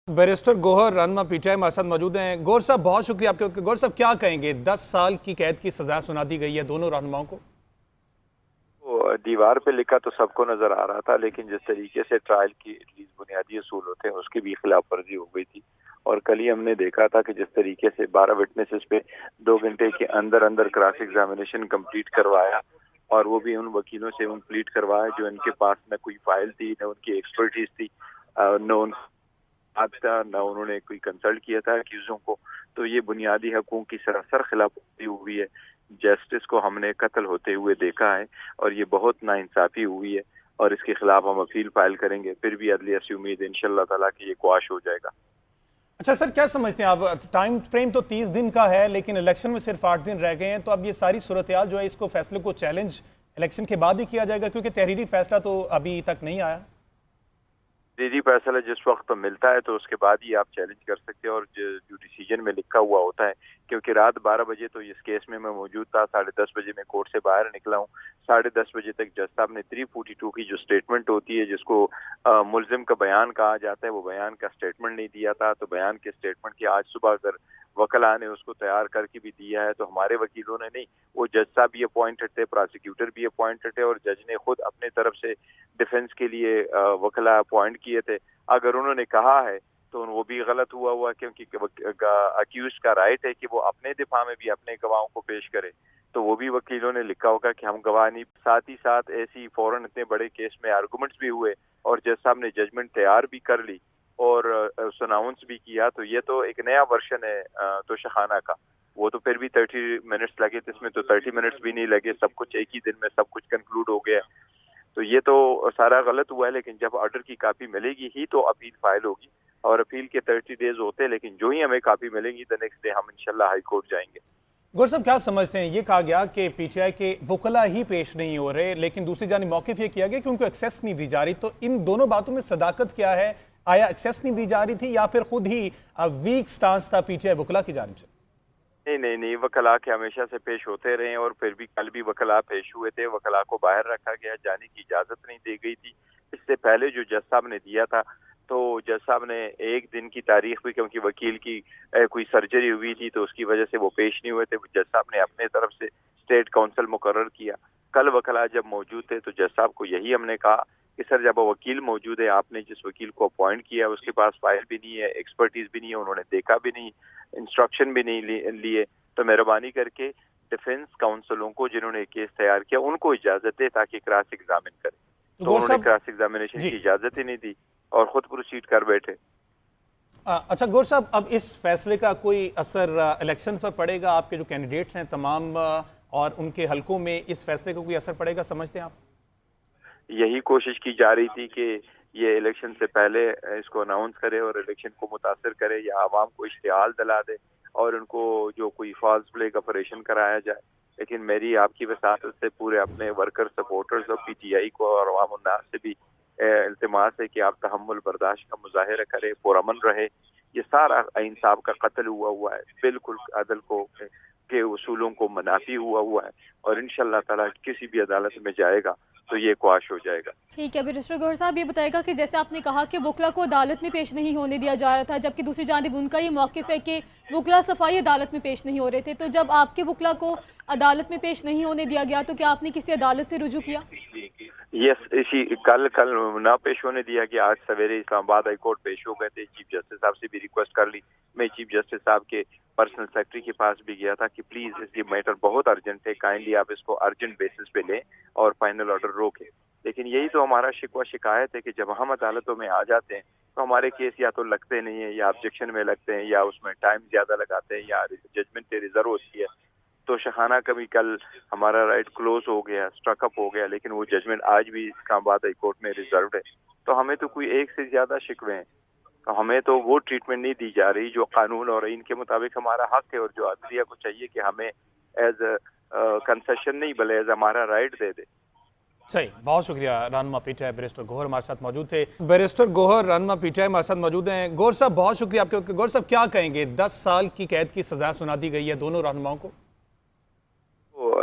Barrister Gauhar रहनुमा PTI हमारे साथ मौजूद हैं। गौहर साहब, बहुत शुक्रिया आपके वक्त। गौहर साहब, क्या कहेंगे? 10 साल की कैद की सजा सुना दी गई है दोनों रहनुमाओं को। दीवार पे लिखा तो सबको नजर आ रहा था, लेकिन जिस तरीके से ट्रायल की एटलीस्ट बुनियादी असूल होते हैं उसकी भी खिलाफ वर्जी हो गई थी। और कल ही हमने देखा था कि जिस तरीके से 12 विटनेसेस पे 2 घंटे के अंदर अंदर क्रॉस एग्जामिनेशन कंप्लीट करवाया, और वो भी उन वकीलों से कंप्लीट करवाया जो इनके पास न कोई फाइल थी, न उनकी एक्सपर्टीज थी, न उन था, न उन्होंने कोई कंसल्ट किया था अक्यूजों को। तो ये बुनियादी हकूक़ की सरासर खिलाफवर्जी हुई है। जस्टिस को हमने कत्ल होते हुए देखा है और ये बहुत नाइंसाफी हुई है, और इसके खिलाफ हम अपील फाइल करेंगे। फिर भी अदलिया से उम्मीद है इंशाअल्लाह ताला कि ये क्वाश हो जाएगा। अच्छा सर, क्या समझते हैं आप? टाइम फ्रेम तो 30 दिन का है, लेकिन इलेक्शन में सिर्फ 8 दिन रह गए हैं। तो अब ये सारी सूरत-ए-हाल जो है, इसको फैसले को चैलेंज इलेक्शन के बाद ही किया जाएगा, क्योंकि तहरीरी फैसला तो अभी तक नहीं आया। तहरीरी फैसला जिस वक्त मिलता है तो उसके बाद ही आप चैलेंज कर सकते हैं, और जो डिसीजन में लिखा हुआ होता है, क्योंकि रात 12 बजे तो इस केस में मैं मौजूद था, 10:30 बजे मैं कोर्ट से बाहर निकला हूँ। 10:30 बजे तक जज साहब ने 342 की जो स्टेटमेंट होती है, जिसको मुल्जिम का बयान कहा जाता है, वो बयान का स्टेटमेंट नहीं दिया था। तो बयान के स्टेटमेंट की आज सुबह अगर वकला ने उसको तैयार करके भी दिया है, तो हमारे वकीलों ने नहीं, वो जज साहब भी अपॉइंटेड थे, प्रोसिक्यूटर भी अपॉइंटेड थे, और जज ने खुद अपने तरफ से डिफेंस के लिए वकला अपॉइंट किए थे। अगर उन्होंने कहा है तो वो भी गलत हुआ, क्योंकि अक्यूज का राइट है कि वो अपने दिफा में भी अपने गवाहों को पेश करे। तो वो भी वकीलों ने लिखा होगा कि हम गवाह नहीं। साथ ही साथ ऐसी फौरन इतने बड़े केस में आर्गूमेंट्स भी हुए, और जज साहब ने जजमेंट तैयार भी कर ली और अनाउंस भी किया। तो ये तो एक नया वर्जन है तोशाखाना का। वो तो फिर भी 30 मिनट्स लगे, इसमें तो 30 मिनट्स भी नहीं लगे, सब कुछ एक ही दिन में सब कुछ कंक्लूड हो गया। तो ये तो सारा गलत हुआ है, लेकिन जब ऑर्डर की कॉपी मिलेगी ही तो अपील फाइल होगी, और अपील के 30 डेज होते हैं, लेकिन जो ही हमें कॉपी मिलेगी द नेक्स्ट डे हम इंशाल्लाह हाई कोर्ट जाएंगे। गौहर साहब, क्या समझते हैं? ये कहा गया कि पीटीआई के वकला ही पेश नहीं हो रहे, लेकिन दूसरी जानिब मौक़िफ़ ये किया गया कि उनको एक्सेस नहीं दी जा रही। तो इन दोनों बातों में सदाकत क्या है? आया एक्सेस नहीं दी जा रही थी, या फिर खुद ही वीक स्टांस था पीटीआई वकला की जानिब से? नहीं, वकला के हमेशा से पेश होते रहे, और फिर भी कल भी वकला पेश हुए थे। वकला को बाहर रखा गया, जाने की इजाजत नहीं दी गई थी। इससे पहले जो जज साहब ने दिया था, तो जज साहब ने एक दिन की तारीख भी, क्योंकि वकील की कोई सर्जरी हुई थी तो उसकी वजह से वो पेश नहीं हुए थे, जज साहब ने अपने तरफ से स्टेट काउंसिल मुकर्रर किया। कल वकला जब मौजूद थे तो जज साहब को यही हमने कहा कि सर, जब वकील मौजूद है, आपने जिस वकील को अपॉइंट किया उसके पास फाइल भी नहीं है, एक्सपर्टीज भी नहीं है, उन्होंने देखा भी नहीं, इंस्ट्रक्शन भी नहीं लिए, तो मेहरबानी करके डिफेंस काउंसिलों को जिन्होंने केस तैयार किया उनको इजाजत दे ताकि क्रॉस एग्जामिन करें। तो उन्होंने क्रॉस एग्जामिनेशन की इजाजत ही नहीं दी और खुद प्रोसीड कर बैठे। अच्छा गौहर साहब, अब इस फैसले का कोई असर इलेक्शन पर पड़ेगा? आपके जो कैंडिडेट्स हैं तमाम और उनके हलकों में इस फैसले का कोई असर पड़ेगा, समझते हैं आप? यही कोशिश की जा रही थी कि ये इलेक्शन से पहले इसको अनाउंस करे और इलेक्शन को मुतासर करे, या आवाम को इश्तिहाल दिला दे और उनको जो कोई फॉल्स फ्लैग ऑपरेशन कराया जाए। लेकिन मेरी आपकी वसातत से पूरे अपने वर्कर सपोर्टर्स और पीटीआई को और अवाम उन्नास से भी इल्तिमास है कि आप तहम्मुल बर्दाश्त का मुजाहिरा करें, पुरअमन रहे। ये सारा इंसाफ का कत्ल हुआ है, बिल्कुल अदल को के उसूलों को मनाफी हुआ है, और इंशाअल्लाह ताला किसी भी अदालत में जाएगा तो ये क्वाश हो जाएगा। ठीक है, बैरिस्टर गौहर साहब, ये बताएगा कि जैसे आपने कहा कि वकला को अदालत में पेश नहीं होने दिया जा रहा था, जबकि दूसरी जानिब उनका ये मौक़िफ़ है कि वकला सफाई अदालत में पेश नहीं हो रहे थे, तो जब आपके वकला को अदालत में पेश नहीं होने दिया गया तो क्या आपने किसी अदालत से रुजू किया? यस, इसी कल ना पेश होने दिया कि आज सवेरे इस्लामाबाद हाई कोर्ट पेश हो गए थे। चीफ जस्टिस साहब से भी रिक्वेस्ट कर ली। मैं चीफ जस्टिस साहब के पर्सनल सेक्रेटरी के पास भी गया था कि प्लीज ये मैटर बहुत अर्जेंट है, काइंडली आप इसको अर्जेंट बेसिस पे लें और फाइनल ऑर्डर रोकें। लेकिन यही तो हमारा शिकवा शिकायत है कि जब हम अदालतों में आ जाते हैं तो हमारे केस या तो लगते नहीं है, या ऑब्जेक्शन में लगते हैं, या उसमें टाइम ज्यादा लगाते हैं, या जजमेंट पे रिजर्व होती है। तो शहाना का भी कल हमारा राइट क्लोज हो गया, स्ट्रक अप हो गया, लेकिन वो जजमेंट आज भी इस्लामाबाद हाई कोर्ट में रिजर्व है। तो हमें तो कोई एक से ज्यादा शिकवे हैं, तो हमें तो वो ट्रीटमेंट नहीं दी जा रही जो कानून और इनके मुताबिक हमारा हक है, और जो अदलिया को चाहिए कि हमें एज कंसेशन नहीं बल्कि एज हमारा राइट दे दे। सही, बहुत शुक्रिया। रहनुमा पीटीआई बैरिस्टर गौहर हमारे साथ मौजूद थे। बैरिस्टर गौहर रहनुमा पीटीआई हमारे साथ मौजूद हैं। गौहर साहब, बहुत शुक्रिया आपके वक्त। गौहर साहब, क्या कहेंगे? 10 साल की कैद की सजा सुना दी गई है दोनों रहनुमाओं को।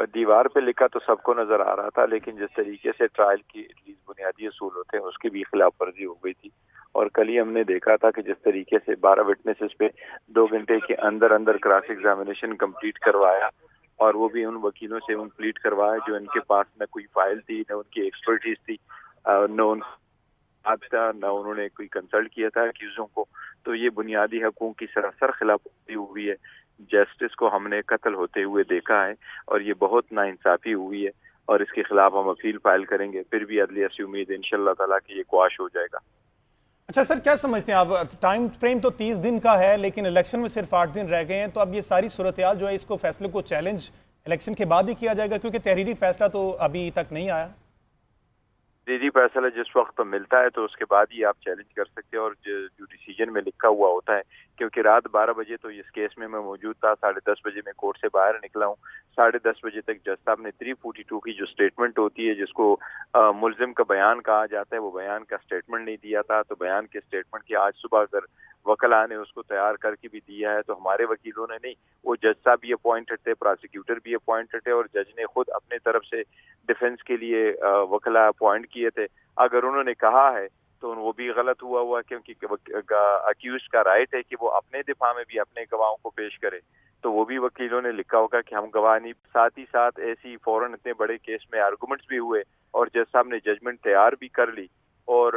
दीवार पे लिखा तो सबको नजर आ रहा था, लेकिन जिस तरीके से ट्रायल की एटलीस्ट बुनियादी असूल होते हैं उसकी भी खिलाफ वर्जी हो गई थी। और कल ही हमने देखा था कि जिस तरीके से 12 विटनेसेस पे 2 घंटे के अंदर अंदर क्रॉस एग्जामिनेशन कंप्लीट करवाया, और वो भी उन वकीलों से कंप्लीट करवाया जो इनके पास न कोई फाइल थी, न उनकी एक्सपर्टीज थी, न उन था, न उन्होंने कोई कंसल्ट किया था अक्यूजों को। तो ये बुनियादी हकूक की सरासर खिलाफवर्जी हुई है। जस्टिस को हमने कत्ल होते हुए देखा है और ये बहुत नाइंसाफी हुई है, और इसके खिलाफ हम अपील फाइल करेंगे। फिर भी अदलिया से उम्मीद है इंशाअल्लाह ताला कि ये क्वाश हो जाएगा। अच्छा सर, क्या समझते हैं आप? टाइम फ्रेम तो 30 दिन का है, लेकिन इलेक्शन में सिर्फ 8 दिन रह गए हैं, तो अब ये सारी सूरत हाल जो है, इसको फैसले को चैलेंज इलेक्शन के बाद ही किया जाएगा, क्योंकि तहरीरी फैसला तो अभी तक नहीं आया। तहरीरी फैसला जिस वक्त मिलता है तो उसके बाद ही आप चैलेंज कर सकते हैं, और जो डिसीजन में लिखा हुआ होता है, क्योंकि रात 12 बजे तो इस केस में मैं मौजूद था, 10:30 बजे मैं कोर्ट से बाहर निकला हूँ। 10:30 बजे तक जज साहब ने 342 की जो स्टेटमेंट होती है, जिसको मुल्जिम का बयान कहा जाता है, वो बयान का स्टेटमेंट नहीं दिया था। तो बयान के स्टेटमेंट की आज सुबह अगर वकला ने उसको तैयार करके भी दिया है, तो हमारे वकीलों ने नहीं, वो जज साहब भी अपॉइंटेड थे, प्रोसिक्यूटर भी अपॉइंटेड थे, और जज ने खुद अपने तरफ से डिफेंस के लिए वकला अपॉइंट किए थे। अगर उन्होंने कहा है तो वो भी गलत हुआ, क्योंकि अक्यूज का राइट है कि वो अपने दिफा में भी अपने गवाहों को पेश करे। तो वो भी वकीलों ने लिखा होगा कि हम गवाह नहीं। साथ ही साथ ऐसी फौरन इतने बड़े केस में आर्गूमेंट्स भी हुए, और जज साहब ने जजमेंट तैयार भी कर ली और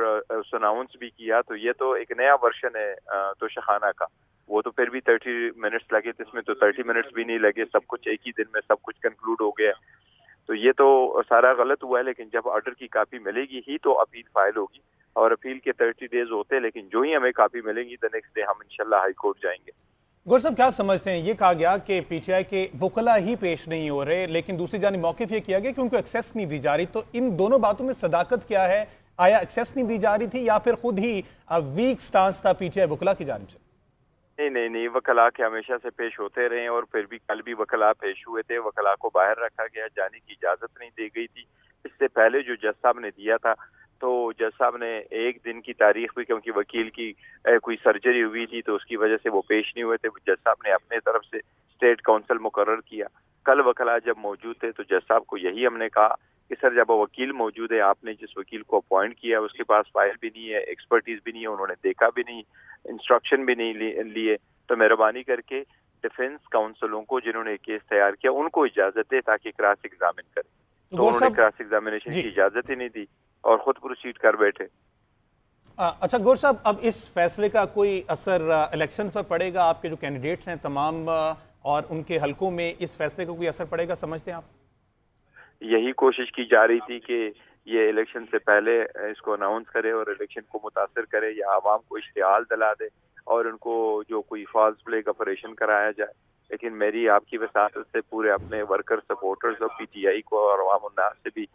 अनाउंस भी किया। तो ये तो एक नया वर्जन है तोशाखाना का। वो तो फिर भी 30 मिनट्स लगे थे, इसमें तो 30 मिनट्स भी नहीं लगे, सब कुछ एक ही दिन में सब कुछ कंक्लूड हो गया। तो ये तो सारा गलत हुआ है, लेकिन जब ऑर्डर की कापी मिलेगी ही तो अपील फाइल होगी, और अपील के 30 डेज होते हैं, लेकिन जो ही हमें कापी मिलेगी द नेक्स्ट डे हम इंशाल्लाह हाई कोर्ट जाएंगे। गौर साहब, क्या समझते हैं? ये कहा गया कि पीटीआई के वकला ही पेश नहीं हो रहे, लेकिन दूसरी जानिब मौक़िफ़ ये किया गया कि उनको एक्सेस नहीं दी जा रही। तो इन दोनों बातों में सदाकत क्या है? आया एक्सेस नहीं दी जा रही थी, या फिर खुद ही वीक स्टांस था पीटीआई वकला की जानिब से? नहीं, वकला के हमेशा से पेश होते रहे, और फिर भी कल भी वकला पेश हुए थे। वकला को बाहर रखा गया, जाने की इजाजत नहीं दी गई थी। इससे पहले जो जज साहब ने दिया था, तो जज साहब ने एक दिन की तारीख हुई, क्योंकि वकील की कोई सर्जरी हुई थी, तो उसकी वजह से वो पेश नहीं हुए थे। जज साहब ने अपने तरफ से स्टेट काउंसिल मुकर्रर किया। कल वकला जब मौजूद थे तो जज साहब को यही हमने कहा कि सर, जब वकील मौजूद है, आपने जिस वकील को अपॉइंट किया उसके पास फाइल भी नहीं है, एक्सपर्टीज भी नहीं है, उन्होंने देखा भी नहीं, इंस्ट्रक्शन भी नहीं लिए, तो मेहरबानी करके डिफेंस काउंसिलों को जिन्होंने केस तैयार किया उनको इजाजत दे ताकि क्रॉस एग्जामिन करें। तो उन्होंने क्रॉस एग्जामिनेशन की इजाजत ही नहीं दी और खुद प्रोसीड कर बैठे। अच्छा गौर साहब, अब इस फैसले का कोई असर इलेक्शन पर पड़ेगा? आपके जो कैंडिडेट्स हैं तमाम और उनके हलकों में इस फैसले का कोई असर पड़ेगा, समझते हैं आप? यही कोशिश की जा रही थी कि ये इलेक्शन से पहले इसको अनाउंस करे और इलेक्शन को मुतासर करे, या आवाम को इश्तिहाल दिला दे और उनको जो कोई फॉल्स फ्लैग ऑपरेशन कराया जाए। लेकिन मेरी आपकी वसात से पूरे अपने वर्कर सपोर्टर्स और पीटीआई को और अवाम उन्नास से भी